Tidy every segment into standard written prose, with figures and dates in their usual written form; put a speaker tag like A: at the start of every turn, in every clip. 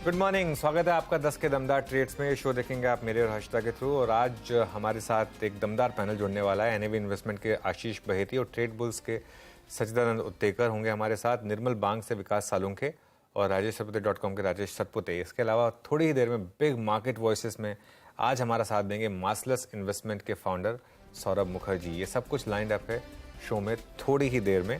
A: Good morning, स्वागत है आपका 10 के दमदार ट्रेड्स में। ये शो देखेंगे आप मेरे और हर्षिता के थ्रू। और आज हमारे साथ एक दमदार पैनल जुड़ने वाला है। एनएवी इन्वेस्टमेंट के आशीष बहेती और ट्रेड बुल्स के सचिदानंद उत्तेकर होंगे हमारे साथ। निर्मल बांग से विकास सालुंखे और राजेश सतपुते .com के राजेश सतपुते। इसके अलावा थोड़ी ही देर में बिग मार्केट वॉइसेस में आज हमारा साथ देंगे मार्सलस इन्वेस्टमेंट के फाउंडर सौरभ मुखर्जी। ये सब कुछ लाइंड अप है शो में थोड़ी ही देर में।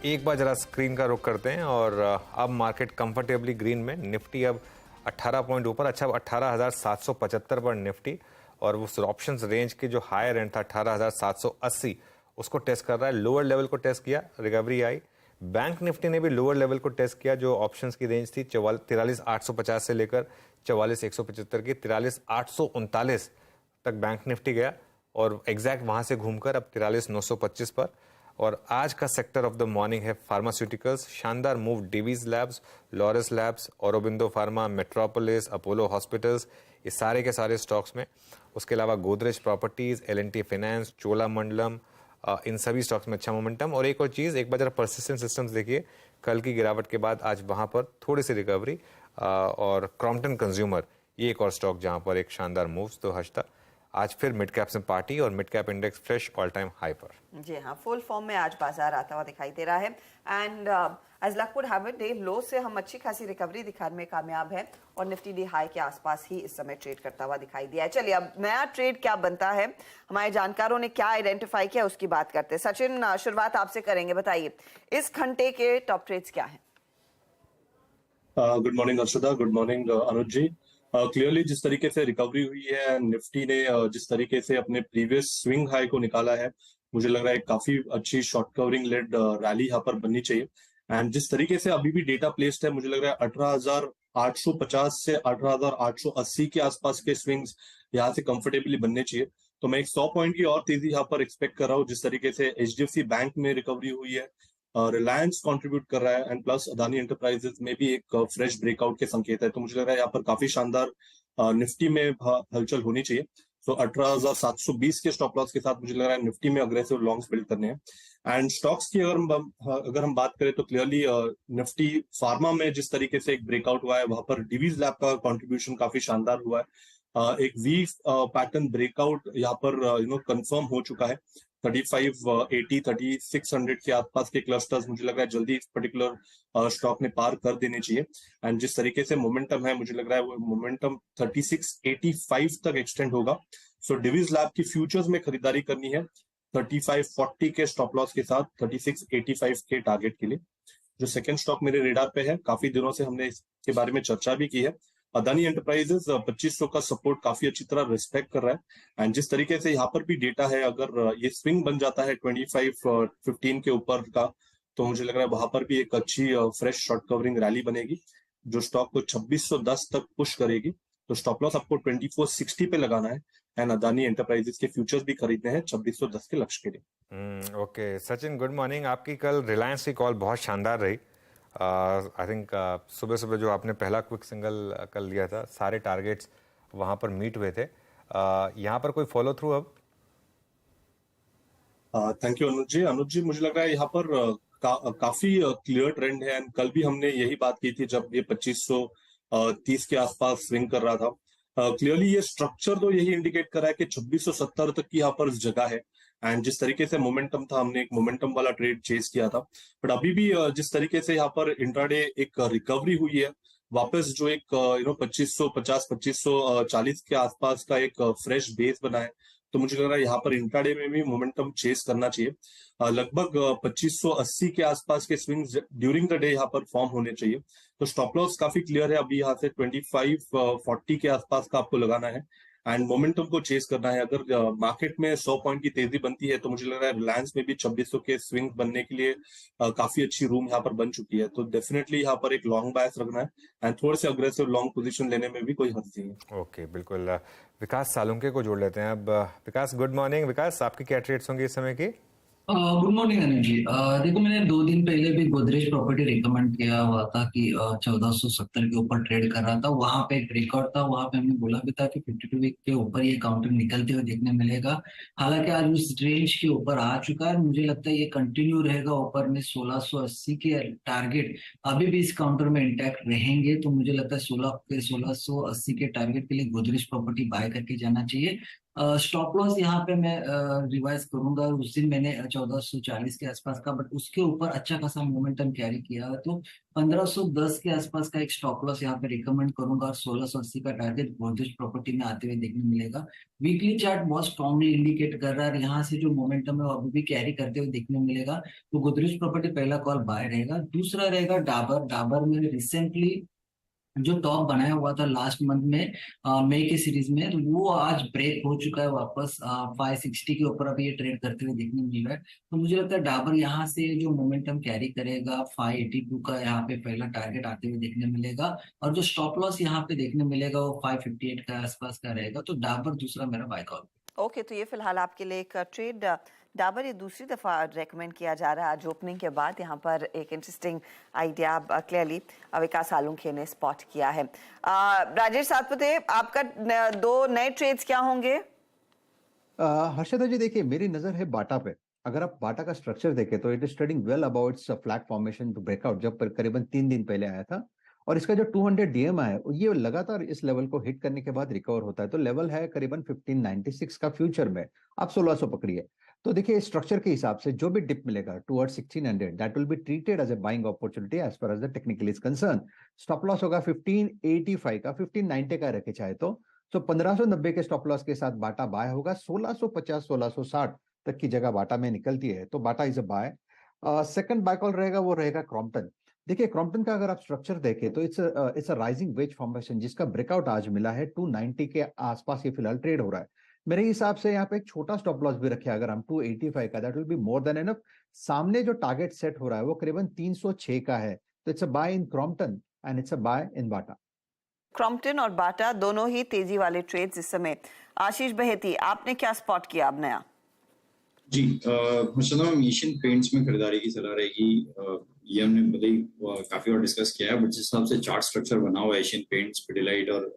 A: एक बार जरा स्क्रीन का रुख करते हैं और अब मार्केट कंफर्टेबली ग्रीन में। निफ्टी अब 18 पॉइंट ऊपर, अच्छा 18,775 पर निफ्टी, और उस ऑप्शंस रेंज के जो हायर एंड था 18,780 उसको टेस्ट कर रहा है। लोअर लेवल को टेस्ट किया, रिकवरी आई। बैंक निफ्टी ने भी लोअर लेवल को टेस्ट किया जो ऑप्शंस की रेंज थी 43,850 से लेकर 44,175 की। 43,839 तक बैंक निफ्टी गया और एग्जैक्ट वहां से घूमकर अब 43,925 पर। और आज का सेक्टर ऑफ द मॉर्निंग है फार्मास्यूटिकल्स। शानदार move Divi's labs, Laurus labs, Aurobindo pharma, Metropolis, Apollo hospitals, ये सारे के सारे स्टॉक्स में। उसके अलावा Godrej properties, L and T finance, Cholamandalam, इन सभी स्टॉक्स में अच्छा मोमेंटम। और एक और चीज़, एक बार जरा परसिस्टेंट सिस्टम्स देखिए, कल की गिरावट के बाद आज वहाँ पर थोड़ी सी रिकवरी। और क्रॉम्पटन कंज्यूमर, ये एक और स्टॉक जहाँ पर एक शानदार मूव्स। तो हर्षिता, आज फिर मिड कैप में पार्टी और mid cap index fresh all time high पर।
B: जी हाँ, फुल फॉर्म में आज बाजार आता हुआ दिखाई दे रहा है। And as luck would have it, day low से हम अच्छी खासी रिकवरी दिखाने में कामयाब है और निफ्टी डे हाई के आसपास ही इस समय ट्रेड करता हुआ दिखाई दिया है। चलिए, अब नया ट्रेड क्या बनता है, हमारे जानकारों ने क्या आइडेंटिफाई किया उसकी बात करते हैं। सचिन, शुरुआत आपसे करेंगे, बताइए इस घंटे के टॉप ट्रेड्स क्या है?
C: Good morning Harshada, good morning Anuj ji. Clearly जिस तरीके से रिकवरी हुई है, निफ्टी ने जिस तरीके से अपने प्रीवियस स्विंग हाई को निकाला है, मुझे लग रहा है काफी अच्छी शॉर्ट कवरिंग लेड रैली यहाँ पर बननी चाहिए। एंड जिस तरीके से अभी भी डेटा प्लेस्ड है, मुझे लग रहा है 18,850 से 18,880 के आसपास के स्विंग्स यहाँ से कंफर्टेबली बनने चाहिए। तो मैं एक 100 पॉइंट की और तेजी यहाँ पर एक्सपेक्ट कर रहा हूँ। जिस तरीके से एचडीएफसी बैंक में रिकवरी हुई है, रिलायंस कंट्रीब्यूट कर रहा है, एंड प्लस अदानी एंटरप्राइजेस में भी एक फ्रेश ब्रेकआउट के संकेत है। तो मुझे लग रहा है यहाँ पर काफी शानदार निफ्टी में हलचल होनी चाहिए। तो 18,720 के स्टॉप लॉस के साथ मुझे लग रहा है निफ्टी में अग्रेसिव लॉन्ग्स बिल्ड करने हैं। एंड स्टॉक्स की अगर हम बात करें तो क्लियरली निफ्टी फार्मा में जिस तरीके से एक ब्रेकआउट हुआ है, वहां पर डिवीज लैब का कंट्रीब्यूशन काफी शानदार हुआ है। एक वी पैटर्न ब्रेकआउट यहाँ पर कंफर्म हो चुका है। 3580 3600 के आसपास के क्लस्टर्स मुझे लग रहा है जल्दी इस पर्टिकुलर स्टॉक ने पार कर देने चाहिए। एंड जिस तरीके से मोमेंटम है, मुझे लग रहा है वो मोमेंटम 3685 तक एक्सटेंड होगा। सो डिवीज लैब की फ्यूचर्स में खरीदारी करनी है 3540 के स्टॉप लॉस के साथ 3685 के टारगेट के लिए। जो सेकंड स्टॉक मेरे रेडार पे है, काफी दिनों से हमने इसके बारे में चर्चा भी की है, अदानी एंटरप्राइजेस 2500 का सपोर्ट काफी अच्छी तरह रिस्पेक्ट कर रहा है। एंड जिस तरीके से यहाँ पर भी डेटा है, अगर ये स्विंग बन जाता है 25-15 के ऊपर का, तो मुझे लग रहा है वहां पर भी एक अच्छी फ्रेश शॉर्ट कवरिंग रैली बनेगी जो स्टॉक को 2610 तक पुश करेगी। तो स्टॉप लॉस आपको 2460 पे लगाना है एंड अदानी एंटरप्राइजेस के फ्यूचर्स भी खरीदने हैं 2610 के लक्ष्य के लिए।
A: Okay Sachin, good morning. आपकी कल रिलायंस की कॉल बहुत शानदार रही। आई थिंक सुबह सुबह जो आपने पहला क्विक सिंगल कल लिया था, सारे टारगेट्स वहां पर मीट हुए थे। यहाँ पर कोई फॉलो थ्रू अब?
C: थैंक यू अनुज जी, मुझे लग रहा है यहाँ पर काफी क्लियर ट्रेंड है। एंड कल भी हमने यही बात की थी जब ये 2530 के आसपास स्विंग कर रहा था। क्लियरली ये स्ट्रक्चर तो यही इंडिकेट कर रहा है कि 2670 तक की यहाँ पर जगह है। एंड जिस तरीके से मोमेंटम था, हमने एक मोमेंटम वाला ट्रेड चेस किया था। बट अभी भी जिस तरीके से यहाँ पर इंट्राडे एक रिकवरी हुई है, वापस जो एक 2550 2540 के आसपास का एक फ्रेश बेस बना है, तो मुझे लग रहा है यहाँ पर इंट्राडे में भी मोमेंटम चेस करना चाहिए। लगभग 2580 के आसपास के स्विंग्स ड्यूरिंग द डे यहाँ पर फॉर्म होने चाहिए। तो स्टॉप लॉस काफी क्लियर है, अभी यहाँ से 2540 के आसपास का आपको लगाना है एंड मोमेंटम को चेस करना है। अगर मार्केट में 100 पॉइंट की तेजी बनती है, तो मुझे लग रहा है रिलायंस में भी 2600 के स्विंग बनने के लिए काफी अच्छी रूम यहाँ पर बन चुकी है। तो डेफिनेटली यहाँ पर एक लॉन्ग बायस रखना है एंड थोड़े से अग्रेसिव लॉन्ग पोजीशन लेने में भी कोई हर्ज नहीं है।
A: ओके, बिल्कुल। विकास सालुंके को जोड़ लेते हैं अब। विकास, गुड मॉर्निंग। विकास, आपकी क्या ट्रेड्स होंगी इस समय की?
D: Good morning Anil ji. देखो, मैंने 2 दिन पहले भी गोदरेज प्रॉपर्टी रिकमेंड किया हुआ था कि 1470 के ऊपर ट्रेड कर रहा था। वहां पे एक रिकॉर्ड था, वहां पे हमने बोला भी था कि 52 वीक के ऊपर ये काउंटर निकलते हुए देखने मिलेगा। हालांकि आज उस रेंज के ऊपर आ चुका है। मुझे लगता है ये कंटिन्यू रहेगा ऊपर में। 1680 के टारगेट अभी भी इस काउंटर में इंटैक्ट रहेंगे, तो मुझे लगता है 1680 के टारगेट के लिए गोदरेज प्रॉपर्टी बाय करके जाना चाहिए। स्टॉप लॉस यहाँ पे मैं रिवाइज करूंगा। उस दिन मैंने 1440 के आसपास का, बट उसके ऊपर अच्छा खासा मोमेंटम कैरी किया है, तो 1510 के आसपास का एक स्टॉप लॉस यहाँ पे रिकमेंड करूंगा। और 1680 का टारगेट गोदरेज प्रॉपर्टी में आते हुए देखने मिलेगा। वीकली चार्ट बहुत स्ट्रांगली इंडिकेट कर रहा है, यहाँ से जो मोमेंटम है वो अभी भी कैरी करते हुए देखने मिलेगा। तो गोदरेज प्रॉपर्टी पहला कॉल बाय रहेगा। दूसरा रहेगा डाबर। डाबर में रिसेंटली जो टॉप बनाया हुआ था लास्ट मंथ में, मई के सीरीज में, तो वो आज ब्रेक हो चुका है वापस। 560 के ऊपर अभी ये ट्रेड करते हुए देखने मिल रहा है। तो मुझे लगता है डाबर यहाँ से जो मोमेंटम कैरी करेगा, 582 का यहाँ पे पहला टारगेट आते हुए देखने मिलेगा। और जो स्टॉप लॉस यहाँ पे देखने मिलेगा वो 558 के आसपास का रहेगा। तो डाबर दूसरा मेरा बाय कॉल।
B: ओके, तो ये फिलहाल आपके लिए एक ट्रेड डाबर ये दूसरी दफा रेकमेंड किया जा रहा है आज ओपनिंग के बाद। यहाँ पर एक इंटरेस्टिंग आइडिया क्लियरली विकास सालुंखे ने स्पॉट किया है। राजेश सातपुते, आपका 2 नए ट्रेड्स क्या होंगे?
E: हर्षदा जी, देखिए मेरी नजर है बाटा पे। अगर आप बाटा का स्ट्रक्चर देखें तो it is trading well about its flat formation to breakout, जब पर करीबन 3 दिन पहले आया था। और इसका जो 200 डीएम है ये लगातार इस लेवल को हिट करने के बाद रिकवर होता है। तो लेवल है करीबन 1596 का फ्यूचर में, आप 1600 पकड़िए। तो देखिए स्ट्रक्चर के हिसाब से जो भी डिप मिलेगा toward 1600, that will be treated as a buying opportunity as far as the technical is concern. Stop loss होगा 1585 का, 1590 का रखे चाहे तो। 1590 के स्टॉप लॉस के साथ बाटा बाय होगा। 1650 1660 तक की जगह बाटा में निकलती है, तो Bata is a buy. Second buy call रहेगा, वो रहेगा क्रॉम्पटन। देखिए क्रॉम्पटन का अगर आप स्ट्रक्चर देखें तो it's a rising veg formation, जिसका ब्रेकआउट आज मिला है 290 के आसपास ये फिलहाल ट्रेड हो रहा है। मेरे हिसाब से यहाँ पे एक छोटा स्टॉप लॉस भी रखे अगर हम 285 का, that will be more than enough. सामने जो टारगेट सेट हो रहा है वो करीबन 306 का है। तो it's a buy in Crompton and it's a buy in Bata.
B: Crompton और बाटा दोनों ही तेजी वाले ट्रेड्स इस समय। आशीष बहेती, आपने क्या स्पॉट किया अब नया?
F: जी, हर्षदा मैम, एशियन पेंट्स में खरीदारी की सलाह रहेगी। ये हमने भले ही काफी और डिस्कस किया है, बट जिस हिसाब से चार्ट स्ट्रक्चर बना हुआ है एशियन पेंट्स, पिडिलाइट और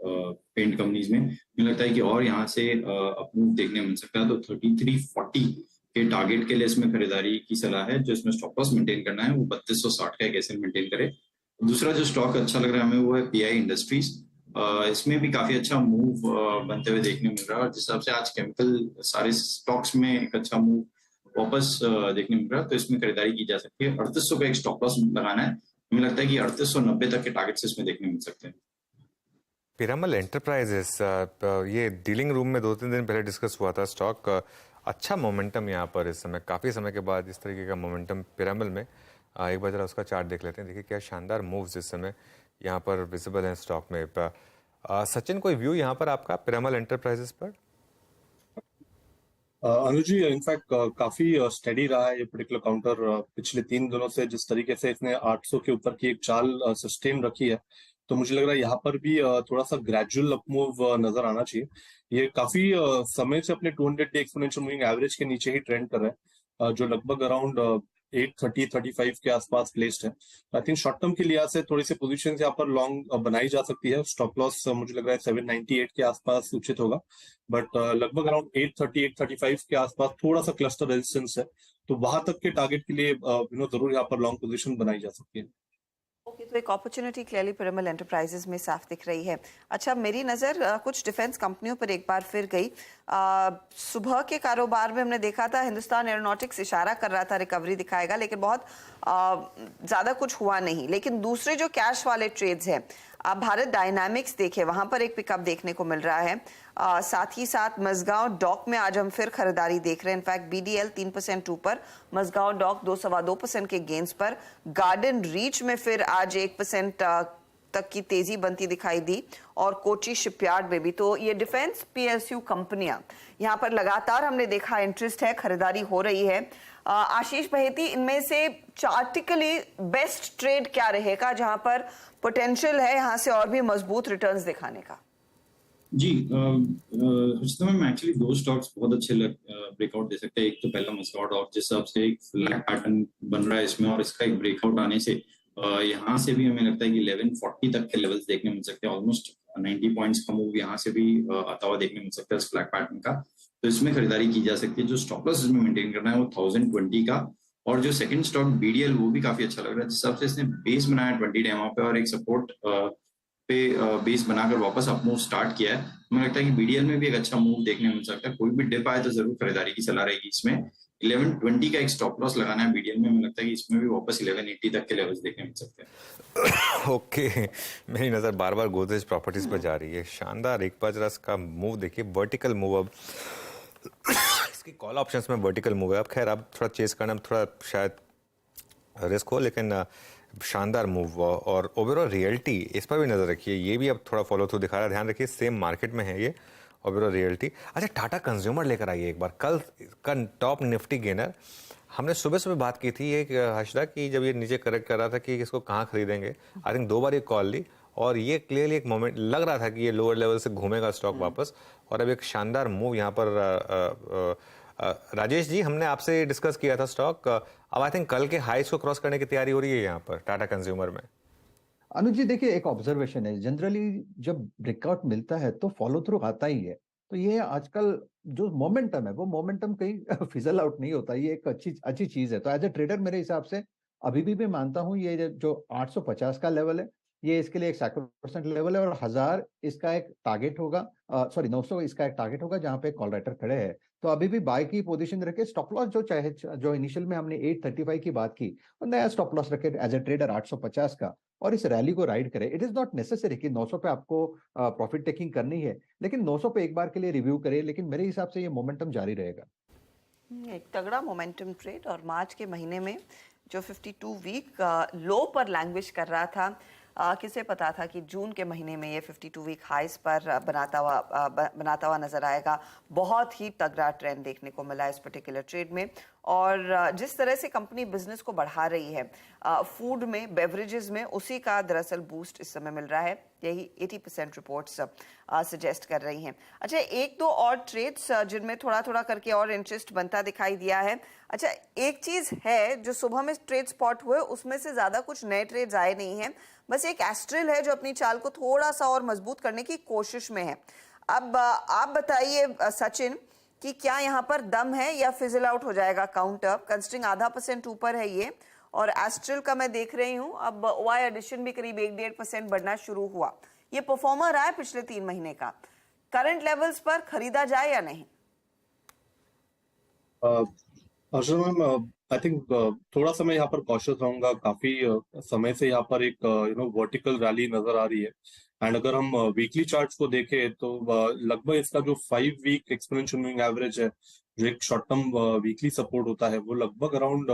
F: पेंट कंपनीज में, मुझे लगता है कि और यहाँ से अप्रूव देखने मिल सकता है। तो 3340 के टारगेट के लिए इसमें खरीदारी की सलाह है। जो इसमें स्टॉप लॉस मेंटेन करना है वो 3260 का एक ऐसे मेंटेन करे। दूसरा जो स्टॉक अच्छा लग रहा है हमें वो है पीआई इंडस्ट्रीज। इसमें भी काफी अच्छा मूव बनते हुए देखने मिल रहा है। और जिस हिसाब से आज केमिकल सारे स्टॉक्स में एक अच्छा मूव वापस देखने मिल रहा है, तो इसमें खरीदारी की जा सकती है। 3800 का एक स्टॉप लॉस लगाना है। हमें लगता है कि 3890 तक के टारगेट्स इसमें देखने मिल सकते हैं।
A: पिरामल एंटरप्राइजेस, ये डीलिंग रूम में 2-3 दिन पहले डिस्कस हुआ था स्टॉक। अच्छा मोमेंटम यहाँ पर इस समय, काफ़ी समय के बाद इस तरीके का मोमेंटम पिरामल में। एक बार जरा उसका चार्ट देख लेते हैं। देखिए क्या शानदार मूव्स इस समय यहाँ पर विजिबल हैं स्टॉक में। सचिन, कोई व्यू यहाँ पर आपका पिरामल एंटरप्राइजेस पर?
C: अनुज जी, इनफैक्ट काफी स्टेडी रहा है ये पर्टिकुलर काउंटर। पिछले 3 दिनों से जिस तरीके से इसने 800 के ऊपर की एक चाल सस्टेन रखी है, तो मुझे लग रहा है यहाँ पर भी थोड़ा सा ग्रेजुअल अपमूव नजर आना चाहिए। ये काफी समय से अपने 200 डे एक्सपोनेंशियल मूविंग एवरेज के नीचे ही ट्रेंड कर रहा है, जो लगभग अराउंड 830-35 के आसपास प्लेस्ड है। आई थिंक शॉर्ट टर्म के लिहाज से थोड़ी सी पोजीशन यहाँ पर लॉन्ग बनाई जा सकती है। स्टॉप लॉस मुझे लग रहा है 798 के आसपास उचित होगा, बट लगभग अराउंड 830-835 के आसपास थोड़ा सा क्लस्टर रेजिस्टेंस है, तो वहां तक के टारगेट के लिए जरूर यहाँ पर लॉन्ग पोजीशन बनाई जा सकती है।
B: ओके, तो एक अपॉर्चुनिटी क्लियरली पिरामल एंटरप्राइजेस में साफ दिख रही है। अच्छा, मेरी नज़र कुछ डिफेंस कंपनियों पर एक बार फिर गई। सुबह के कारोबार में हमने देखा था हिंदुस्तान एरोनॉटिक्स इशारा कर रहा था रिकवरी दिखाएगा, लेकिन बहुत ज़्यादा कुछ हुआ नहीं। लेकिन दूसरे जो कैश वाले ट्रेड्स हैं, आप भारत डायनामिक्स देखें, वहां पर एक पिकअप देखने को मिल रहा है। साथ ही साथ मजगांव डॉक में आज हम फिर खरीदारी देख रहे हैं। इनफैक्ट बीडीएल 3% ऊपर, मजगांव डॉक 2-2.25% के गेंस पर। गार्डन रीच में फिर आज 1% तक की तेजी बनती दिखाई दी, और कोची शिपयार्ड में भी। तो ये डिफेंस पीएसयू कंपनियां, यहाँ पर लगातार हमने देखा इंटरेस्ट है, खरीदारी हो रही है। आशीष बहेती, इनमें से चार्टिकली बेस्ट ट्रेड क्या रहेगा जहां पर पोटेंशियल है यहाँ से और भी मजबूत रिटर्न्स दिखाने का?
F: जी हर्षिता मैम एक्चुअली दो स्टॉक्स बहुत अच्छे ब्रेकआउट दे सकते हैं। एक तो पहला मस्काट और जिस हिसाब से एक फ्लैट पैटर्न बन रहा है इसमें और इसका एक ब्रेकआउट आने से यहाँ से भी हमें लगता है कि 1140 तक के लेवल्स देखने मिल सकते हैं। ऑलमोस्ट 90 पॉइंट्स का मूव यहाँ से भी आता हुआ देखने मिल सकता है इस फ्लैट पैटर्न का, तो इसमें खरीदारी की जा सकती है। जो स्टॉप लॉस इसमें मेंटेन करना है वो 1020 का, और जो सेकंड स्टॉक बीडीएल वो भी काफी अच्छा लग रहा है। जिस हिसाब से इसने बेस बनाया 20 डेमो पे और एक सपोर्ट पे बेस बनाकर वापस अप मूव स्टार्ट किया है, मुझे लगता है कि बीडीएल में भी एक अच्छा मूव देखने मिल सकता है। कोई भी डिप आए तो जरूर खरीदारी की सलाह रहेगी इसमें। 1120 का एक स्टॉप लॉस लगाना है बीडीएल में, मुझे लगता है कि इसमें भी वापस 1180 तक के लेवल्स देखने मिल सकते हैं।
A: ओके मेरी नज़र बार बार गोदरेज प्रॉपर्टीज पर जा रही है। शानदार एक बार जरा इसका मूव देखिए, वर्टिकल मूव। अब इसकी कॉल ऑप्शंस में वर्टिकल मूव है। अब खैर अब थोड़ा चेस करना थोड़ा शायद रिस्क हो, लेकिन शानदार मूव। और ओवरऑल रियल्टी इस पर भी नज़र रखिए, ये भी अब थोड़ा फॉलो थ्रू दिखा रहा है। ध्यान रखिए सेम मार्केट में है ये ओवरऑल रियल्टी। अच्छा टाटा कंज्यूमर लेकर आइए एक बार, कल का टॉप निफ्टी गेनर। हमने सुबह सुबह बात की थी एक हर्षदा की, जब ये नीचे करेक्ट कर रहा था कि इसको कहाँ खरीदेंगे। आई थिंक 2 बार ये कॉल ली और ये क्लियरली एक मोमेंट लग रहा था कि ये लोअर लेवल से घूमेगा स्टॉक वापस, और अब एक शानदार मूव यहाँ पर। राजेश जी हमने आपसे डिस्कस किया था स्टॉक, अब आई थिंक कल के हाइस को क्रॉस करने की तैयारी हो रही है यहाँ पर टाटा कंज्यूमर में।
E: अनुज जी देखिए, एक ऑब्जर्वेशन है, जनरली जब ब्रेकआउट मिलता है तो फॉलो थ्रू आता ही है। तो ये आजकल जो मोमेंटम है वो मोमेंटम कहीं फिजल आउट नहीं होता, ये एक अच्छी चीज है। तो एज ए ट्रेडर मेरे हिसाब से अभी भी मैं मानता हूँ ये जो 850 का लेवल है ये इसके लिए एक सैक्रोसेंट लेवल है, और 1000 इसका एक टारगेट होगा, सॉरी 900 इसका एक टारगेट होगा जहां पे कॉल राइटर खड़े हैं। तो अभी भी बाय की पोजीशन रखे, स्टॉप लॉस जो चाहे जो इनिशियल में हमने 835 की बात की, और नया स्टॉप लॉस रखे एज ए ट्रेडर 850 का, और इस रैली को राइड करे। इट इज नॉट नेसेसरी कि 900 पे आपको प्रॉफिट टेकिंग करनी है, लेकिन 900 पे एक बार के लिए रिव्यू करे। लेकिन मेरे हिसाब से ये मोमेंटम जारी रहेगा।
B: एक तगड़ा मोमेंटम ट्रेड, और मार्च के महीने में जो 52 वीक लो पर लैंग्विश कर रहा था, किसे पता था कि जून के महीने में ये 52 वीक हाइस पर बनाता हुआ नजर आएगा। बहुत ही तगड़ा ट्रेंड देखने को मिला इस पर्टिकुलर ट्रेड में। और जिस तरह से कंपनी बिजनेस को बढ़ा रही है फूड में, बेवरेजेस में, उसी का दरअसल बूस्ट इस समय मिल रहा है। यही 80% रिपोर्ट्स सजेस्ट कर रही हैं। अच्छा एक दो और ट्रेड्स जिनमें थोड़ा थोड़ा करके और इंटरेस्ट बनता दिखाई दिया है। अच्छा एक चीज है जो सुबह में ट्रेड स्पॉट हुए उसमें से ज्यादा कुछ नए ट्रेड्स आए नहीं हैं, बस एक एस्ट्रल है जो अपनी चाल को थोड़ा सा और मजबूत करने की कोशिश में है। अब आप बताइए सचिन कि क्या यहाँ पर दम है या फिजल आउट हो जाएगा काउंटर, कंसिडरिंग 0.5% ऊपर है ये। और एस्ट्रल का मैं देख रही हूँ अब वाई एडिशन भी करीब 1-1.5% बढ़ना शुरू हुआ। ये परफॉर्मर रहा है पिछले 3 महीने का। करंट लेवल्स पर खरीदा जाए या नहीं?
C: मैम आई थिंक थोड़ा सा मैं यहाँ पर कॉशियस रहूंगा। काफी समय से यहाँ पर एक वर्टिकल रैली नजर आ रही है। एंड अगर हम वीकली चार्ट्स को देखें तो लगभग इसका जो 5 वीक एक्सपोनेंशियल मूविंग एवरेज है, जो एक शॉर्ट टर्म वीकली सपोर्ट होता है, वो लगभग अराउंड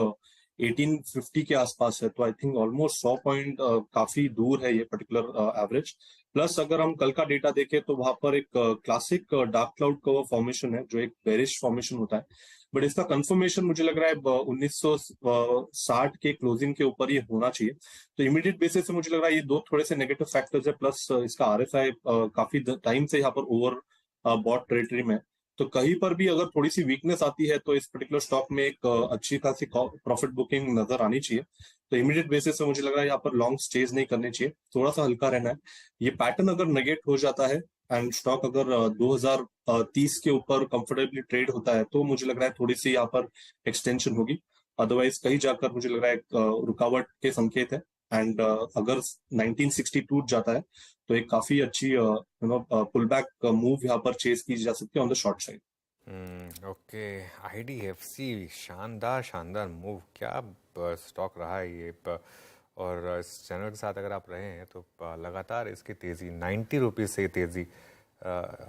C: 1850 के आसपास है। तो आई थिंक ऑलमोस्ट 100 पॉइंट काफी दूर है ये पर्टिकुलर एवरेज। प्लस अगर हम कल का डेटा देखें तो वहां पर एक classic dark cloud cover formation है जो एक बेरिश फॉर्मेशन होता है, बट इसका कंफर्मेशन मुझे लग रहा है 1960 के क्लोजिंग के ऊपर ये होना चाहिए। तो इमीडिएट बेसिस से मुझे लग रहा है ये दो थोड़े से नेगेटिव फैक्टर्स है, प्लस इसका आरएसआई काफी टाइम से यहाँ पर ओवर बॉट टेरिटरी में। तो कहीं पर भी अगर थोड़ी सी वीकनेस आती है तो इस पर्टिकुलर स्टॉक में एक अच्छी खासी प्रॉफिट बुकिंग नजर आनी चाहिए। तो इमीडिएट बेसिस से मुझे लग रहा है यहाँ पर लॉन्ग स्टेज नहीं करनी चाहिए, थोड़ा सा हल्का रहना है। ये पैटर्न अगर नेगेट हो जाता है एंड स्टॉक अगर 2030 के ऊपर कंफर्टेबली ट्रेड होता है तो मुझे लग रहा है थोड़ी सी यहाँ पर एक्सटेंशन होगी। अदरवाइज कहीं जाकर मुझे लग रहा है रुकावट के संकेत है। एंड अगर 1960 टूट जाता है तो एक काफी अच्छी पुल बैक मूव यहाँ पर चेस की जा सकती है on the short side.
A: Okay IDFC शानदार शानदार मूव, क्या स्टॉक रहा है ये। और इस चैनल के साथ अगर आप रहे हैं तो लगातार इसकी तेज़ी 90 रुपीज़ से तेज़ी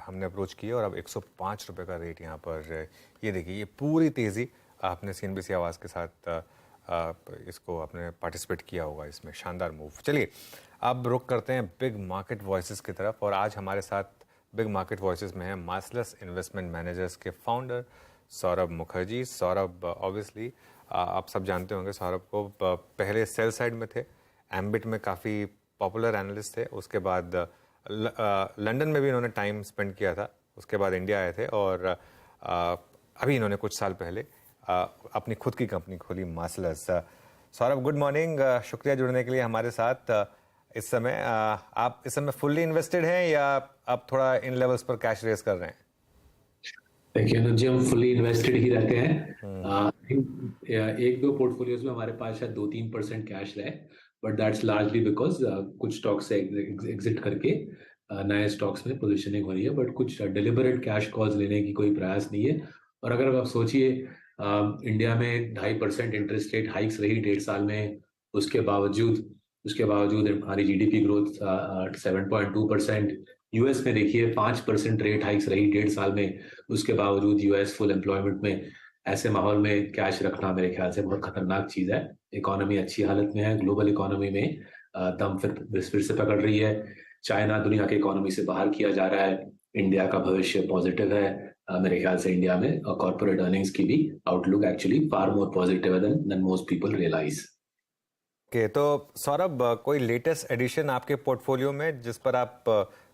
A: हमने अप्रोच की है, और अब 105 रुपये का रेट यहाँ पर। ये देखिए ये पूरी तेज़ी आपने CNBC आवाज़ के साथ इसको आपने पार्टिसिपेट किया होगा इसमें। शानदार मूव। चलिए अब रुक करते हैं बिग मार्केट वॉइसेस की तरफ, और आज हमारे साथ बिग मार्केट वॉइसेस में है मार्सलस इन्वेस्टमेंट मैनेजर्स के फाउंडर सौरभ मुखर्जी। सौरभ ऑब्वियसली आप सब जानते होंगे सौरभ को, पहले सेल साइड में थे, एम्बिट में काफ़ी पॉपुलर एनालिस्ट थे, उसके बाद लंदन में भी इन्होंने टाइम स्पेंड किया था, उसके बाद इंडिया आए थे और अभी इन्होंने कुछ साल पहले अपनी खुद की कंपनी खोली मार्सलस। सौरभ, गुड मॉर्निंग, शुक्रिया जुड़ने के लिए हमारे साथ। इस समय आप इस समय फुल्ली इन्वेस्टेड हैं या आप थोड़ा इन लेवल्स पर कैश रेज कर रहे हैं?
G: देखिए अनुज जी, हम फुल्ली इन्वेस्टेड ही रहते हैं। एक दो पोर्टफोलियोज में हमारे पास शायद 2-3% कैश रहे, बट दैट्स लार्जली बिकॉज कुछ स्टॉक से एग्जिट करके नए स्टॉक्स में पोजीशनिंग हो रही है, बट कुछ डिलिबरेट कैश कॉल्स लेने की कोई प्रयास नहीं है। और अगर आप सोचिए इंडिया में 2.5% इंटरेस्ट रेट हाइक्स रही 1.5 साल में, उसके बावजूद हमारी जीडीपी ग्रोथ 7.2%। यूएस में देखिए 5% रेट हाइक्स रही 1.5 साल में, उसके बावजूद यूएस फुल एम्प्लॉयमेंट में। ऐसे माहौल में कैश रखना मेरे ख्याल से बहुत खतरनाक चीज है। इकोनॉमी अच्छी हालत में है, ग्लोबल इकोनॉमी में दम फिर से पकड़ रही है। चाइना दुनिया की इकोनॉमी से बाहर किया जा रहा है। इंडिया का भविष्य पॉजिटिव है। मेरे ख्याल से इंडिया में कॉर्पोरेट अर्निंग्स की भी outlook actually far more positive है then most people realise.
A: Okay, तो सौरभ, कोई लेटेस्ट एडिशन आपके पोर्टफोलियो में जिस पर आप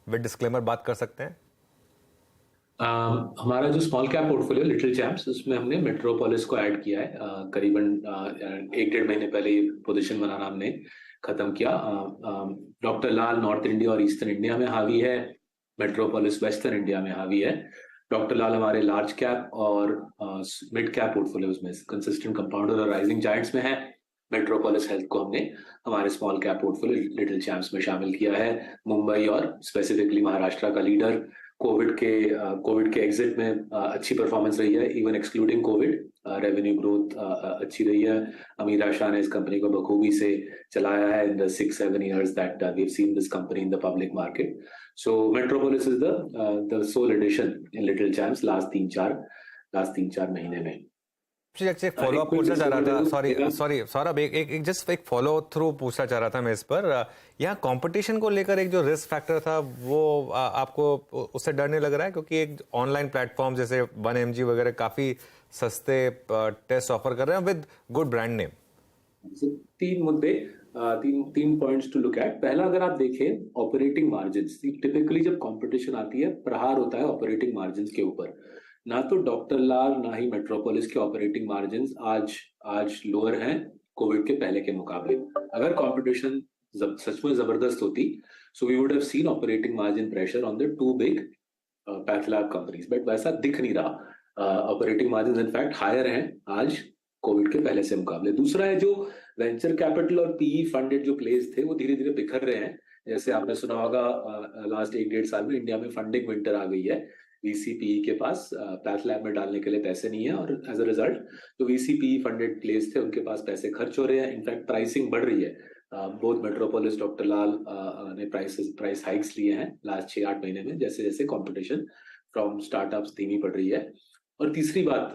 A: विद डिस्क्लेमर बात कर सकते हैं?
G: हमारा जो small cap portfolio little champs, उसमें हमने मेट्रोपोलिस को ऐड किया है। करीबन 1-1.5 महीने पहले ये पोजीशन बनाना हमने खत्म किया। डॉक्टर लाल नॉर्थ इंडिया और ईस्टर्न इंडिया में हावी है, मेट्रोपोलिस वेस्टर्न इंडिया में हावी है। डॉक्टर लाल हमारे लार्ज कैप और मिड कैप पोर्टफोलियोज में कंसिस्टेंट कंपाउंडर और राइजिंग जायंट्स में है। मेट्रोपोलिस हेल्थ को हमने हमारे small cap portfolio little champs में शामिल किया है। मुंबई और स्पेसिफिकली महाराष्ट्र का लीडर, कोविड के एग्जिट में अच्छी परफॉर्मेंस रही है, even excluding Covid revenue growth अच्छी रही है। अमीरा शाह ने इस कंपनी को बखूबी से चलाया है in the 6-7 years that we have seen this company in the public market. So Metropolis is the sole addition in little champs last 3-4 महीने में।
A: एक फॉलो अप पूछना चाह रहा था, सॉरी सौरभ, एक जस्ट एक फॉलो थ्रू पूछना चाह रहा था मैं इस पर। यहाँ कंपटीशन को लेकर एक जो रिस्क फैक्टर था वो आपको उससे डर नहीं लग रहा है? क्योंकि एक ऑनलाइन प्लेटफॉर्म जैसे 1mg वगैरह काफी सस्ते टेस्ट ऑफर कर रहे हैं विद गुड ब्रांड नेम।
G: 3 मुद्दे, 3 पॉइंट्स टू लुक एट। पहला, अगर आप देखें ऑपरेटिंग मार्जिन्स, टिपिकली जब कंपटीशन आती है प्रहार होता है ऑपरेटिंग मार्जिन्स के ऊपर। ना तो डॉक्टर लाल ना ही मेट्रोपोलिस के ऑपरेटिंग मार्जिन्स आज लोअर हैं कोविड के पहले के मुकाबले। अगर कंपटीशन सच में जबरदस्त होती, so we would have seen operating margin pressure on the 2 big path lab companies, but वैसा दिख नहीं रहा। ऑपरेटिंग मार्जिन इनफैक्ट हायर हैं आज कोविड के पहले से मुकाबले। दूसरा है, जो वेंचर कैपिटल और पीई फंडेड जो प्लेस थे वो धीरे धीरे बिखर रहे हैं। जैसे आपने सुना होगा लास्ट 1-1.5 साल में इंडिया में फंडिंग विंटर आ गई है। वीसीपीई के पास पैथ लैब में डालने के लिए पैसे नहीं है, और एज अ रिजल्ट जो वीसीपीई फंडेड प्लेस थे उनके पास पैसे खर्च हो रहे हैं। इनफैक्ट प्राइसिंग बढ़ रही है। बोथ मेट्रोपोलिस, डॉक्टर लाल ने प्राइस हाइक्स लिए हैं लास्ट 6-8 महीने में, जैसे जैसे कंपटीशन फ्रॉम स्टार्टअप्स धीमी पड़ रही है। और तीसरी बात,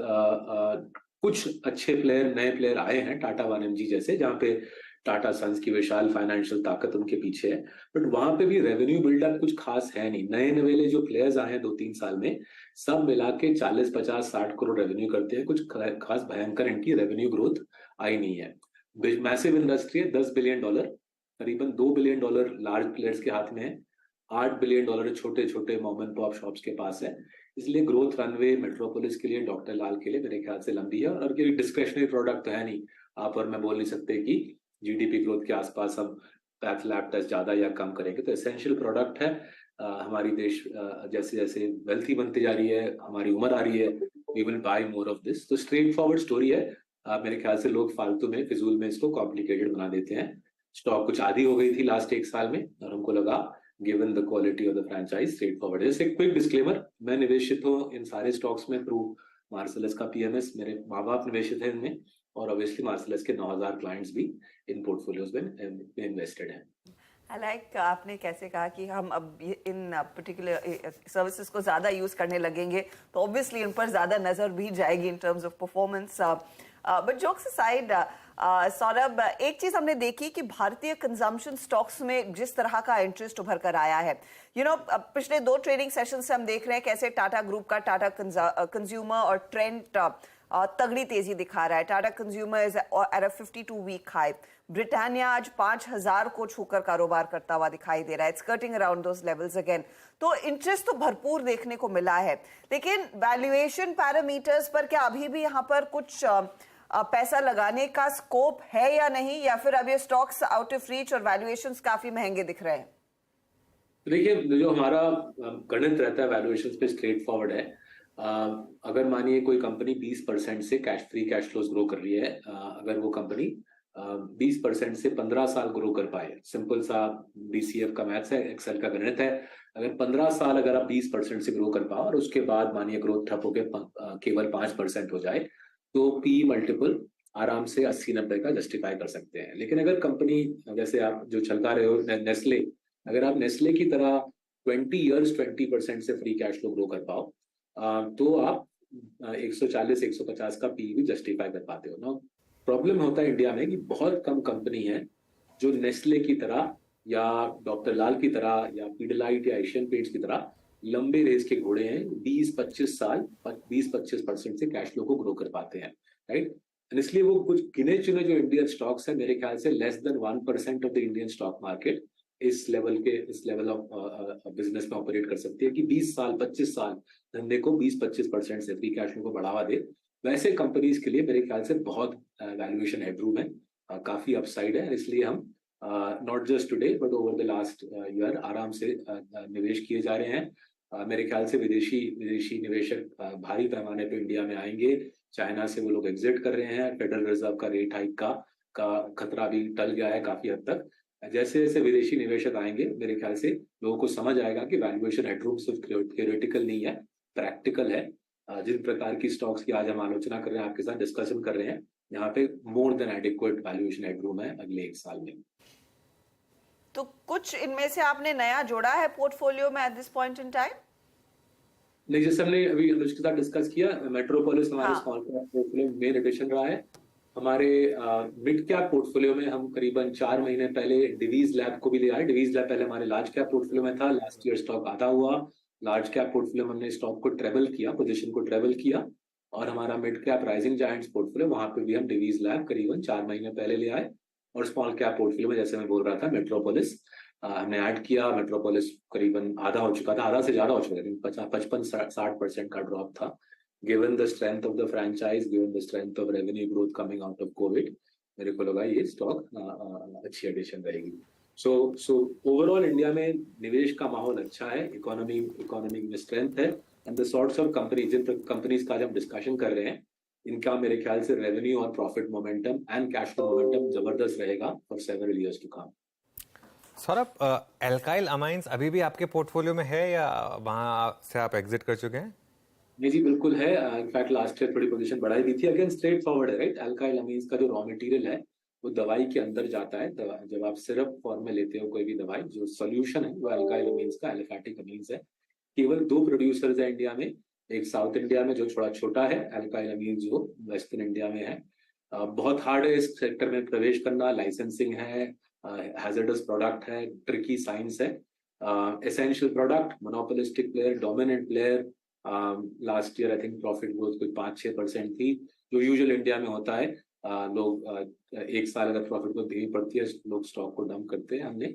G: कुछ अच्छे प्लेयर, नए प्लेयर आए हैं, टाटा 1mg जैसे, जहाँ पे टाटा सन्स की विशाल फाइनेंशियल ताकत उनके पीछे है, बट वहां पे भी रेवेन्यू बिल्डअप कुछ खास है नहीं। नए नवेले जो प्लेयर्स आए हैं 2-3 साल में, सब मिला के 40-50-60 करोड़ रेवेन्यू करते हैं। कुछ खास भयंकर इनकी रेवेन्यू ग्रोथ आई नहीं है। मैसिव इंडस्ट्री है, $10 बिलियन, करीबन $2 बिलियन लार्ज प्लेयर्स के हाथ में है, $8 बिलियन छोटे छोटे मॉम एंड पॉप शॉप्स के पास है। इसलिए ग्रोथ रनवे मेट्रोपोलिस के लिए, डॉक्टर लाल के लिए मेरे ख्याल से लंबी है। और ये डिस्क्रिशनरी प्रोडक्ट तो है नहीं, आप और मैं बोल नहीं सकते कि जीडीपी ग्रोथ के आसपास हम पैथ लैब टेस्ट ज्यादा या कम करेंगे। तो एसेंशियल प्रोडक्ट है। हमारी देश जैसे जैसे वेल्थी बनती जा रही है, हमारी उम्र आ रही है, we will buy more of this. तो स्ट्रेट फॉरवर्ड स्टोरी है। मेरे ख्याल से लोग फालतू में, फिजूल में इसको कॉम्प्लिकेटेड बना देते हैं। स्टॉक कुछ आधी हो गई थी लास्ट 1 साल में, और हमको लगा given the quality of the franchise straight forward. जैसे क्विक डिस्क्लेमर, मैं निवेशित हूँ इन सारे स्टॉक्स में थ्रू मार्सलस का पीएमएस। मेरे माँ बाप निवेशित है इनमें, और ऑब्वियसली मार्सलस के 9000 क्लाइंट्स भी इन पोर्टफोलियोज में इन्वेस्टेड हैं।
B: आई लाइक आपने कैसे कहा कि हम अब इन पर्टिकुलर सर्विसेज को ज़्यादा यूज़ करने लगेंगे तो ऑब्वियसली उन पर ज़्यादा नज़र भी जाएगी in terms of performance. But jokes aside, Saurabh, एक चीज़ हमने देखी कि भारतीय कंजम्पशन स्टॉक्स में जिस तरह का इंटरेस्ट उभर कर आया है, पिछले 2 ट्रेडिंग सेशन से हम देख रहे हैं कैसे टाटा ग्रुप का टाटा कंज्यूमर और ट्रेंड तगड़ी तेजी दिखा रहा है। Tata consumer is at a 52 week high, Britannia आज 5,000 को छूकर कारोबार करता हुआ दिखाई दे रहा है, स्कर्टिंग अराउंड दोस लेवल्स अगेन। तो इंटरेस्ट तो भरपूर देखने को मिला है, लेकिन वैल्यूएशन पैरामीटर्स पर क्या अभी भी यहाँ पर कुछ पैसा लगाने का स्कोप है या नहीं, या फिर अब ये स्टॉक्स आउट ऑफ रीच और वैल्यूएशंस काफी महंगे दिख रहे हैं?
G: देखिए, जो हमारा गणित रहता है वैल्यूएशंस पे स्ट्रेट फॉरवर्ड है। अगर मानिए कोई कंपनी 20% से फ्री कैश फ्लोज ग्रो कर रही है, अगर वो कंपनी 20% से 15 साल ग्रो कर पाए, सिंपल सा DCF का मैथ्स है, एक्सेल का गणित है। अगर 15 साल अगर आप 20% से ग्रो कर पाओ और उसके बाद मानिए ग्रोथ ठप होकर केवल 5% हो जाए, तो PE मल्टीपल आराम से 80-90 का जस्टिफाई कर सकते हैं। लेकिन अगर कंपनी, जैसे आप जो छलका रहे हो नेस्ले, अगर आप नेस्ले की तरह 20 इयर्स 20% से फ्री कैश फ्लो ग्रो कर पाओ, तो आप 140-150 का PE भी जस्टिफाई कर पाते हो ना। प्रॉब्लम होता है इंडिया में कि बहुत कम कंपनी है जो नेस्ले की तरह या डॉक्टर लाल की तरह या पीडिलाइट या एशियन पेंट्स की तरह लंबे रेस के घोड़े हैं, 20-25 साल 20-25% से कैश फ्लो को ग्रो कर पाते हैं, राइट। इसलिए वो कुछ गिने चुने जो इंडियन स्टॉक्स है, मेरे ख्याल से less than 1% of the Indian stock market इस लेवल ऑफ बिजनेस में ऑपरेट कर सकती है कि 20 साल 25 साल धंधे को 20-25% से फ्री कैश फ्लो को बढ़ावा दे। वैसे कंपनीज के लिए मेरे ख्याल से बहुत वैल्यूएशन हेडरूम है, काफी अपसाइड है। इसलिए हम not just today but over the last year आराम से निवेश किए जा रहे हैं। मेरे ख्याल से विदेशी निवेशक भारी पैमाने पे इंडिया में आएंगे। चाइना से वो लोग एग्जिट कर रहे हैं। फेडरल रिजर्व का रेट हाइक का खतरा भी टल गया है काफी हद तक। जैसे जैसे विदेशी निवेशक आएंगे, मेरे ख्याल से लोगों को समझ आएगा कि वैल्यूएशन हेडरूम सिर्फ थियोरेटिकल नहीं है, प्रैक्टिकल है। जिन प्रकार की स्टॉक्स की आज हम आलोचना कर रहे हैं, आपके साथ डिस्कशन कर रहे हैं, यहाँ पे more than adequate valuation headroom है अगले 1 साल में।
B: तो कुछ इनमें से आपने नया जोड़ा है पोर्टफोलियो में at this point in time?
G: नहीं, जैसे हमने अभी अनुज के साथ डिस्कस किया, मेट्रोपोलिस हमारे स्मॉल कैप पोर्टफोलियो में एडिशन रहा है। हमारे मिड कैप पोर्टफोलियो में हम करीबन 4 महीने पहले डिवीज लैब को भी ले आए। डिवीज लैब पहले हमारे लार्ज कैप पोर्टफोलियो में था, लास्ट ईयर स्टॉक आधा हुआ। लार्ज कैप पोर्टफोलियो में हमने स्टॉक को ट्रेवल किया, पोजीशन को ट्रेवल किया, और हमारा mid cap rising giants portfolio, वहां पे भी हम डिवीज लैब करीबन 4 महीने पहले ले आए। और स्मॉल कैप पोर्टफोलियो में जैसे मैं बोल रहा था, मेट्रोपोलिस हमने ऐड किया। मेट्रोपोलिस करीबन आधा हो चुका था, आधा से ज्यादा हो चुका था, 55-60% का ड्रॉप था। Given the strength of the franchise, given the strength of revenue growth coming out of Covid, मेरे को लगा ये स्टॉक अच्छी एडिशन रहेगी। सो ओवरऑल इंडिया में निवेश का माहौल अच्छा है, इकोनॉमी में स्ट्रेंथ है, and the sorts of companies, जिन कंपनीज का हम डिस्कशन कर रहे हैं, इनका मेरे ख्याल से रेवेन्यू और profit momentum and cash flow momentum जबरदस्त रहेगा for several years to come.
A: Saurabh, alkyl amines अभी भी आपके पोर्टफोलियो में है या वहां से आप एग्जिट कर चुके हैं?
G: नहीं जी, बिल्कुल है। इनफैक्ट लास्ट ईयर थोड़ी पोजीशन बढ़ाई दी थी। अगेन स्ट्रेट फॉरवर्ड है, राइट। एल्काइल अमीन्स का जो रॉ मटेरियल है वो दवाई के अंदर जाता है। जब आप सिरप फॉर्म में लेते हो कोई भी दवाई, जो सोल्यूशन है वो एल्काइल अमीन्स का, एलिफैटिक अमीन्स है। केवल 2 प्रोड्यूसर्स है इंडिया में, एक साउथ इंडिया में जो थोड़ा छोटा है एल्काइल अमीन्स, जो वेस्टर्न इंडिया में है। बहुत हार्ड है इस सेक्टर में प्रवेश करना, लाइसेंसिंग है, हैजर्डस प्रोडक्ट है, ट्रिकी साइंस है। Essential product, monopolistic player, dominant player. Last year I think profit growth कोई 5-6% थी, जो यूजुअल इंडिया में होता है। लोग 1 साल अगर प्रॉफिट ग्रोथ धीमी पड़ती है, लोग स्टॉक को डंप करते हैं। हमने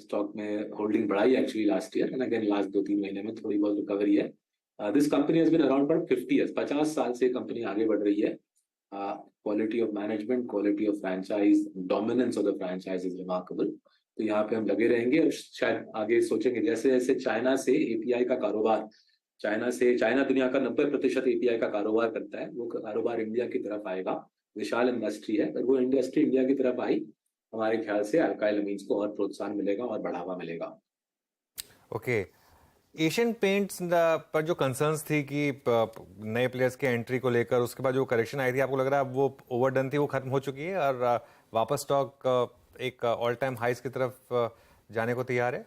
G: स्टॉक में होल्डिंग बढ़ाई actually last year, and again last 2-3 महीने में थोड़ी बहुत रिकवरी है। This company has been around for 50 years, 50 साल से कंपनी आगे बढ़ रही है। Quality of management, quality of franchise, dominance of the franchise is remarkable. तो यहाँ पे हम लगे रहेंगे और शायद आगे सोचेंगे। जैसे जैसे चाइना से एपीआई का कारोबार, चाइना दुनिया का 90% एपीआई का कारोबार करता है, वो कारोबार इंडिया की तरफ आएगा। विशाल इंडस्ट्री है, अगर वो इंडस्ट्री इंडिया की तरफ आई, हमारे ख्याल से एल्काइल अमीन्स को और प्रोत्साहन मिलेगा और बढ़ावा मिलेगा।
A: ओके, एशियन पेंट्स पर जो कंसर्न्स थी कि नए प्लेयर्स के एंट्री को लेकर, उसके बाद जो करेक्शन आई थी, आपको लग रहा है वो ओवरडन थी, वो खत्म हो चुकी है और वापस स्टॉक एक ऑल टाइम हाइस की तरफ जाने को तैयार है?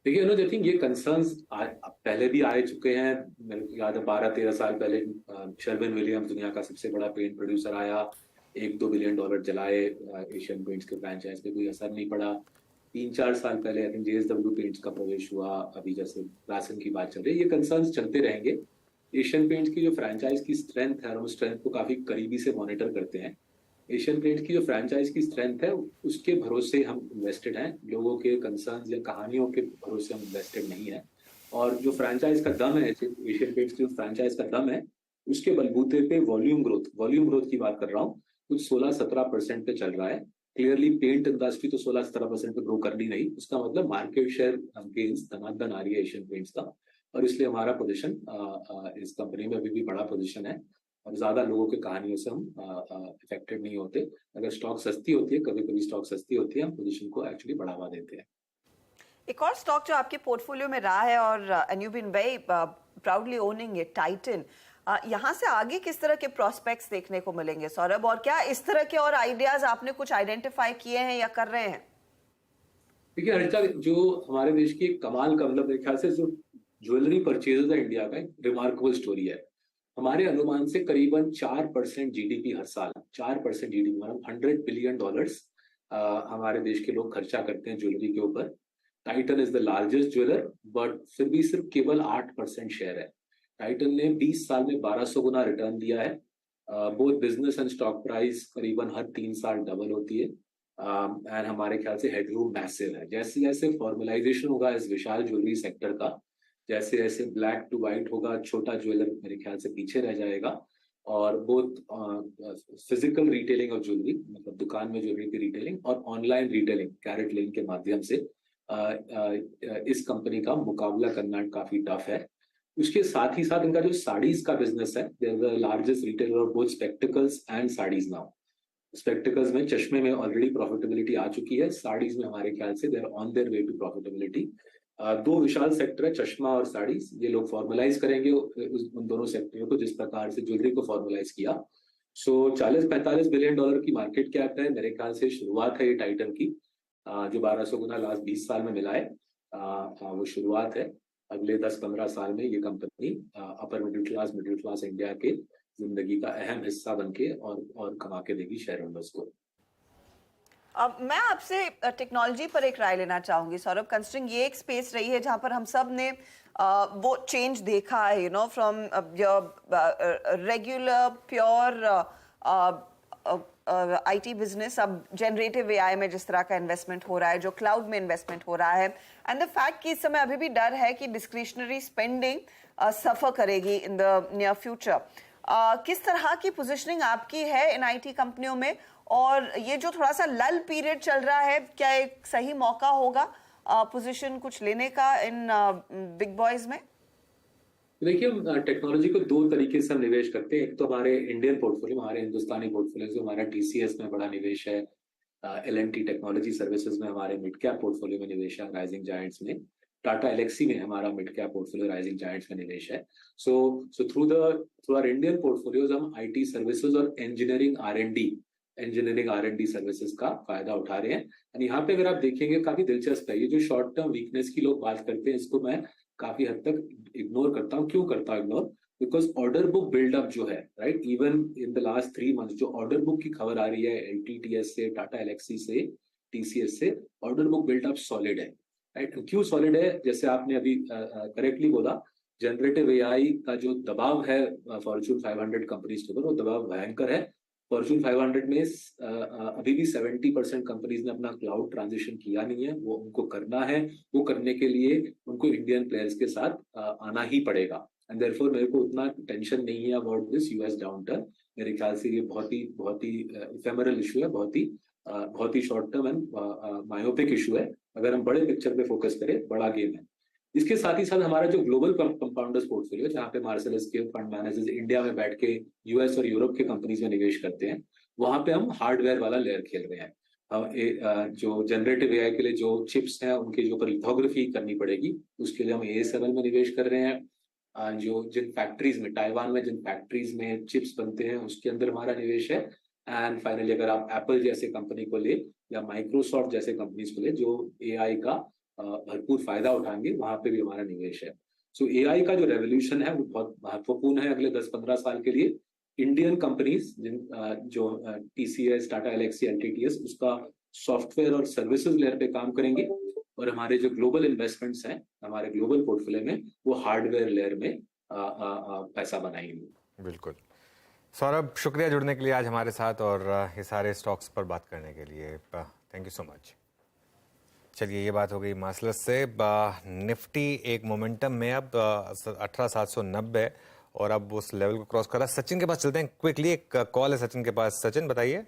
G: देखिए अनुज, आई थिंक ये कंसर्न्स पहले भी आ चुके हैं। मेरे को याद है 12-13 साल पहले शर्विन विलियम्स, दुनिया का सबसे बड़ा पेंट प्रोड्यूसर, आया, $1-2 बिलियन जलाए एशियन पेंट्स के फ्रैंचाइज पे, कोई असर नहीं पड़ा। 3-4 साल पहले आई थिंक JSW पेंट्स का प्रवेश हुआ, अभी जैसे राशन की बात चल रही है, ये कंसर्न्स चलते रहेंगे। एशियन पेंट्स की जो फ्रैंचाइज की स्ट्रेंथ है, हम स्ट्रेंथ को काफी करीबी से मॉनिटर करते हैं। एशियन पेंट्स की जो फ्रेंचाइज की स्ट्रेंथ है उसके भरोसे हम इन्वेस्टेड हैं, लोगों के कंसर्न्स या कहानियों के भरोसे हम इन्वेस्टेड नहीं है। और जो फ्रेंचाइज का दम है, एशियन पेंट्स की जो फ्रेंचाइज का दम है, उसके बलबूते पे वॉल्यूम ग्रोथ की बात कर रहा हूँ, कुछ 16-17% पे चल रहा है। क्लियरली पेंट इंडस्ट्री तो 16-17% पे ग्रो कर ली नहीं, उसका मतलब मार्केट शेयर गेन्स धनाधन आ रही है एशियन पेंट्स का, और इसलिए हमारा पोजीशन इस कंपनी में अभी भी बड़ा पोजीशन है और ज्यादा लोगों की कहानियों से हम इफेक्टेड नहीं होते। अगर स्टॉक सस्ती होती है, कभी कभी स्टॉक सस्ती होती है, हम पोजीशन को एक्चुअली बढ़ावा देते हैं।
B: एक और स्टॉक जो आपके पोर्टफोलियो में रहा है और and you been very proudly owning it, Titan, यहाँ से आगे किस तरह के प्रोस्पेक्ट्स देखने को मिलेंगे सौरभ, और क्या इस तरह के और आइडियाज आपने कुछ आइडेंटिफाई किए हैं या कर रहे हैं?
G: देखिए हर्षिता, जो हमारे देश की कमाल का मतलब मेरे ख्याल से जो ज्वेलरी परचेज है इंडिया का, एक रिमार्केबल स्टोरी है। हमारे अनुमान से करीबन 4% जीडीपी हर साल, 4% जीडीपी मतलब $100 बिलियन हमारे देश के लोग खर्चा करते हैं ज्वेलरी के ऊपर। Titan is the largest jeweller, but फिर भी सिर्फ केवल 8% शेयर है। टाइटन ने 20 साल में 1200 गुना रिटर्न दिया है। Both business and stock price करीबन हर 3 साल डबल होती है। एंड हमारे ख्याल से हेडरूम मैसिव है। जैसे जैसे फॉर्मलाइजेशन होगा इस विशाल ज्वेलरी सेक्टर का, जैसे जैसे ब्लैक टू व्हाइट होगा, छोटा ज्वेलर मेरे ख्याल से पीछे रह जाएगा। और both physical retailing of jewellery, मतलब दुकान में ज्वेलरी की रिटेलिंग, और ऑनलाइन रिटेलिंग कैरेट लिंक के माध्यम से इस कंपनी का मुकाबला करना काफी टफ है। उसके साथ ही साथ इनका जो साड़ीज का बिजनेस है, they are the largest retailer of both spectacles and sarees now. Spectacles में, चश्मे में ऑलरेडी प्रॉफिटेबिलिटी आ चुकी है, साड़ीज में हमारे ख्याल से they are on their way to profitability. दो विशाल सेक्टर है, चश्मा और साड़ीज। ये लोग फॉर्मलाइज करेंगे उन दोनों सेक्टरों को जिस प्रकार से ज्वेलरी को फॉर्मलाइज किया। सो 40-45 बिलियन डॉलर की मार्केट कैप है मेरे ख्याल से। शुरुआत है ये टाइटन की, जो 1200 गुना लास्ट 20 साल में मिला है, वो शुरुआत है। अगले 10-15 साल में ये company upper middle Claas India के जिंदगी का अहम हिस्सा बनके और कमा के देगी शेयर होल्डर्स को।
B: अब मैं आपसे टेक्नोलॉजी पर एक राय लेना चाहूंगी सौरभ, कंसिडरिंग ये एक स्पेस रही है जहां पर हम सब ने वो चेंज देखा है, you know, from regular pure IT business, अब जनरेटिव एआई में जिस तरह का इन्वेस्टमेंट हो रहा है, जो क्लाउड में इन्वेस्टमेंट हो रहा है, एंड द फैक्ट कि इस समय अभी भी डर है कि डिस्क्रिशनरी स्पेंडिंग सफर करेगी इन द नियर फ्यूचर। किस तरह की पोजीशनिंग आपकी है इन आईटी कंपनियों में, और ये जो थोड़ा सा लल पीरियड चल रहा है, क्या एक सही मौका होगा पोजीशन कुछ लेने का इन बिग बॉयज में?
G: देखिए टेक्नोलॉजी को दो तरीके से हम निवेश करते हैं। एक तो हमारे इंडियन पोर्टफोलियो, हमारे हिंदुस्तानी पोर्टफोलियो, जो हमारा टीसीएस में बड़ा निवेश है, एलएनटी टेक्नोलॉजी सर्विसेज में हमारे मिड कैप पोर्टफोलियो में निवेश है, राइजिंग जायंट्स में, टाटा एलेक्सी में हमारा mid cap portfolio rising giants में निवेश है। So through our Indian portfolios हम आईटी सर्विसेज और इंजीनियरिंग आर&डी सर्विसेज का फायदा उठा रहे हैं। और यहाँ पे अगर आप देखेंगे काफी दिलचस्प है, ये जो शॉर्ट टर्म वीकनेस की लोग बात करते हैं, इसको मैं काफी हद तक इग्नोर करता हूँ। क्यों करता हूँ ignore? Because order book buildup जो है, right, even in the last 3 months जो ऑर्डर बुक की खबर आ रही है एलटीटीएस से, टाटा एलेक्सी से, टीसीएस से, ऑर्डर बुक बिल्डअप सॉलिड है, राइट। क्यों सॉलिड है? जैसे आपने अभी करेक्टली बोला, जनरेटिव एआई का जो दबाव है फॉर्च्यून 500 कंपनीज के ऊपर, वो दबाव भयंकर है। फॉर्च्यून 500 में अभी भी 70% कंपनीज ने अपना क्लाउड ट्रांजिशन किया नहीं है, वो उनको करना है। वो करने के लिए उनको इंडियन प्लेयर्स के साथ आना ही पड़ेगा। एंड देयरफॉर मेरे को उतना टेंशन नहीं है अबाउट दिस यूएस डाउनटर्न। मेरे ख्याल से ये बहुत ही इफेमरल इशू है, बहुत ही short term and myopic issue है। अगर हम बड़े पिक्चर पे फोकस करें, बड़ा गेम है। इसके साथ ही साथ हमारा जो ग्लोबल कंपाउंडर्स पोर्टफोलियो, जहाँ पे मार्सेलस के फंड मैनेजर्स इंडिया में बैठ के यूएस और यूरोप के कंपनीज में निवेश करते हैं, वहां पे हम हार्डवेयर वाला लेयर खेल रहे हैं। जो जनरेटिव एआई के लिए जो चिप्स हैं, उनके जो ऊपर लिथोग्राफी करनी पड़ेगी, उसके लिए हम ASML में निवेश कर रहे हैं। जो जिन फैक्ट्रीज में, ताइवान में जिन फैक्ट्रीज में चिप्स बनते हैं, उसके अंदर हमारा निवेश है। एंड फाइनली अगर आप एप्पल जैसे कंपनी को ले या माइक्रोसॉफ्ट जैसे कंपनीज को ले, जो एआई का भरपूर फायदा उठाएंगे, वहां पे भी हमारा निवेश है। सो एआई का जो रेवोल्यूशन है वो बहुत महत्वपूर्ण है अगले 10-15 साल के लिए। इंडियन कंपनीज जो टीसीएस, टाटा एलेक्सी, एलटीटीएस, उसका सॉफ्टवेयर और सर्विसेज लेयर पे काम करेंगे, और हमारे जो ग्लोबल इन्वेस्टमेंट्स हैं हमारे ग्लोबल पोर्टफोलियो में, वो हार्डवेयर लेयर में पैसा बनाएंगे।
A: बिल्कुल। सौरभ, शुक्रिया जुड़ने के लिए आज हमारे साथ और ये सारे स्टॉक्स पर बात करने के लिए। Thank you so much. चलिए, ये बात हो गई मार्सलस से। निफ्टी एक मोमेंटम में अब 18,790 और अब उस लेवल को क्रॉस करा। सचिन के पास चलते हैं क्विकली, एक कॉल है सचिन के पास। सचिन बताइए।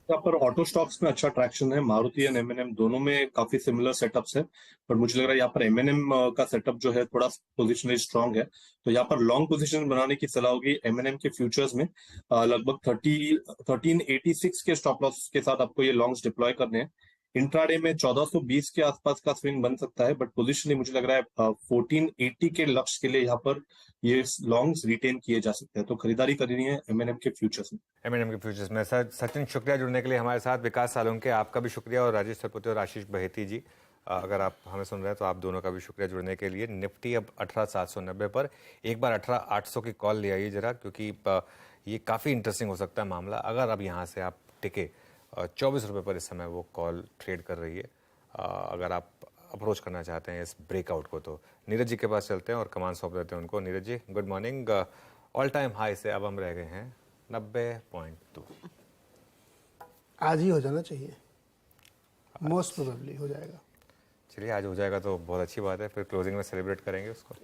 C: यहाँ पर ऑटो स्टॉक्स में अच्छा ट्रैक्शन है। मारुति एंड एमएनएम दोनों में काफी सिमिलर सेटअप्स है, पर मुझे लग रहा है यहाँ पर एमएनएम का सेटअप जो है थोड़ा पोजिशनली स्ट्रांग है, तो यहाँ पर लॉन्ग पोजीशन बनाने की सलाह होगी। एमएनएम के फ्यूचर्स में लगभग 1386 के स्टॉप लॉस के साथ आपको ये लॉन्ग्स डिप्लॉय करने हैं। इंट्राडे में 1420 के आसपास का स्विंग बन सकता है, बट पोजिशनली मुझे लग रहा है 1480 के लक्ष्य के लिए यहाँ पर ये लॉन्ग्स रिटेन किए जा सकते हैं, तो खरीदारी करनी है एमएनएम के फ्यूचर्स में।
A: एमएनएम के फ्यूचर्स में। सर सचिन, शुक्रिया जुड़ने के लिए हमारे साथ। विकास सालुंके, आपका भी शुक्रिया, और राजेश सरपुते और आशीष बहेती जी, अगर आप हमें सुन रहे हैं तो आप दोनों का भी शुक्रिया जुड़ने के लिए। निफ्टी अब 18,790 पर, एक बार 18,800 की कॉल ले आइए जरा, क्योंकि ये काफ़ी इंटरेस्टिंग हो सकता है मामला। अगर अब यहाँ से आप टिके 24 रुपये पर इस समय वो कॉल ट्रेड कर रही है, अगर आप अप्रोच करना चाहते हैं इस ब्रेकआउट को। तो नीरज जी के पास चलते हैं और कमान सौंप देते हैं उनको। Neeraj ji, good morning. All time high से अब हम रह गए हैं 90.2।
H: आज ही हो जाना चाहिए, मोस्ट प्रोबेबली हो जाएगा।
A: चलिए, आज हो जाएगा तो बहुत अच्छी बात है, फिर क्लोजिंग में सेलिब्रेट करेंगे उसको।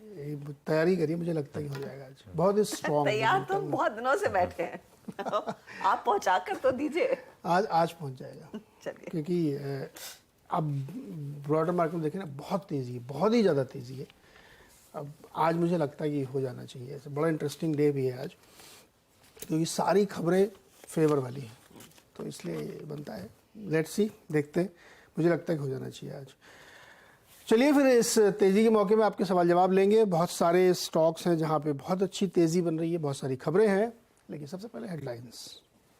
H: तैयारी करिए, मुझे लगता है कि हो जाएगा आज। बहुत स्ट्रॉन्ग
B: तैयार तो बहुत दिनों से बैठे हैं। आप पहुंचा कर तो दीजिए।
H: आज पहुंच जाएगा।
B: चलिए,
H: क्योंकि अब ब्रॉडर मार्केट में देखें ना, बहुत तेज़ी है, बहुत ही ज़्यादा तेज़ी है। अब आज मुझे लगता है कि हो जाना चाहिए। ऐसे बड़ा इंटरेस्टिंग डे भी है आज, क्योंकि सारी खबरें फेवर वाली हैं, तो इसलिए बनता है। लेट्स सी, देखते हैं। मुझे लगता है कि हो जाना चाहिए आज। चलिए, फिर इस तेज़ी के मौके में आपके सवाल जवाब लेंगे। बहुत सारे स्टॉक्स हैं जहाँ पे बहुत अच्छी तेज़ी बन रही है, बहुत सारी खबरें हैं, लेकिन सबसे पहले हेडलाइंस।